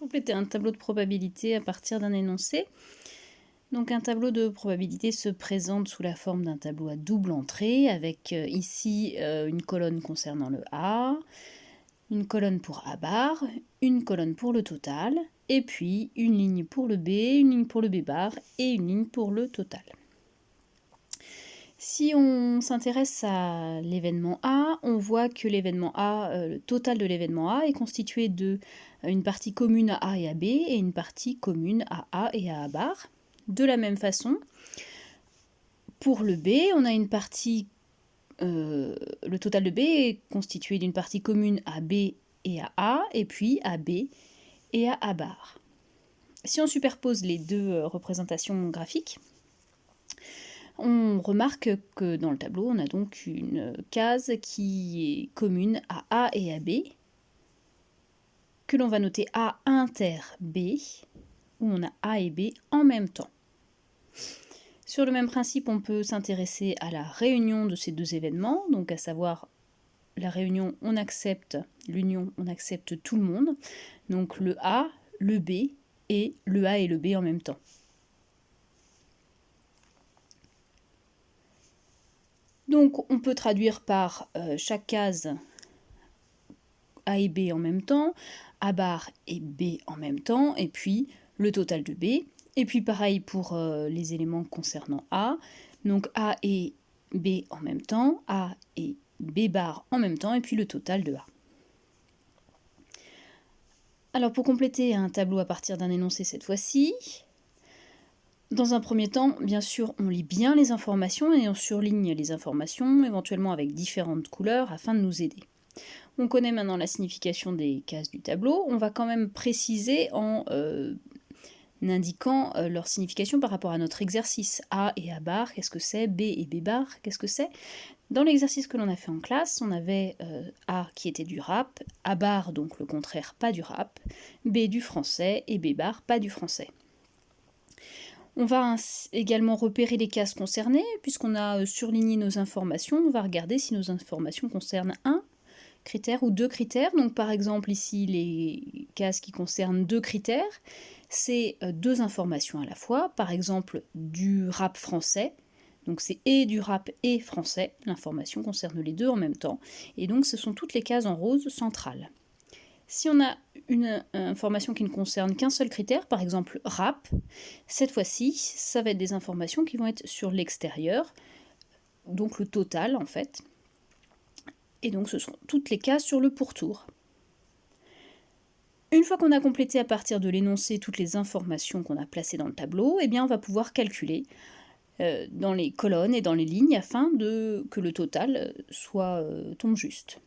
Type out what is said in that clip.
compléter un tableau de probabilité à partir d'un énoncé. Donc un tableau de probabilité se présente sous la forme d'un tableau à double entrée, avec ici une colonne concernant le A, une colonne pour A bar, une colonne pour le total, et puis une ligne pour le B, une ligne pour le B bar et une ligne pour le total. Si on s'intéresse à l'événement A, on voit que l'événement A, le total de l'événement A est constitué de une partie commune à A et à B et une partie commune à A et à A bar. De la même façon, pour le B, on a une partie, le total de B est constitué d'une partie commune à B et à A, et puis à B et à A bar. Si on superpose les deux représentations graphiques, on remarque que dans le tableau, on a donc une case qui est commune à A et à B, que l'on va noter A inter B, où on a A et B en même temps. Sur le même principe, on peut s'intéresser à la réunion de ces deux événements, donc à savoir la réunion, on accepte, l'union, on accepte tout le monde, donc le A, le B et le A et le B en même temps. Donc on peut traduire par chaque case A et B en même temps, A bar et B en même temps, et puis le total de B. Et puis pareil pour les éléments concernant A, donc A et B en même temps, A et B bar en même temps, et puis le total de A. Alors pour compléter un tableau à partir d'un énoncé cette fois-ci, dans un premier temps, bien sûr, on lit bien les informations et on surligne les informations, éventuellement avec différentes couleurs, afin de nous aider. On connaît maintenant la signification des cases du tableau, on va quand même préciser en indiquant leur signification par rapport à notre exercice. A et A bar, qu'est-ce que c'est? B et B bar, qu'est-ce que c'est? Dans l'exercice que l'on a fait en classe, on avait A qui était du rap, A bar donc le contraire pas du rap, B du français et B bar pas du français. On va également repérer les cases concernées, puisqu'on a surligné nos informations, on va regarder si nos informations concernent un critère ou deux critères. Donc par exemple ici les cases qui concernent deux critères, c'est deux informations à la fois, par exemple du rap français, donc c'est et du rap et français, l'information concerne les deux en même temps, et donc ce sont toutes les cases en rose centrales. Si on a une information qui ne concerne qu'un seul critère, par exemple rap, cette fois-ci, ça va être des informations qui vont être sur l'extérieur, donc le total en fait. Et donc ce sont toutes les cases sur le pourtour. Une fois qu'on a complété à partir de l'énoncé toutes les informations qu'on a placées dans le tableau, eh bien on va pouvoir calculer dans les colonnes et dans les lignes afin que le total tombe juste.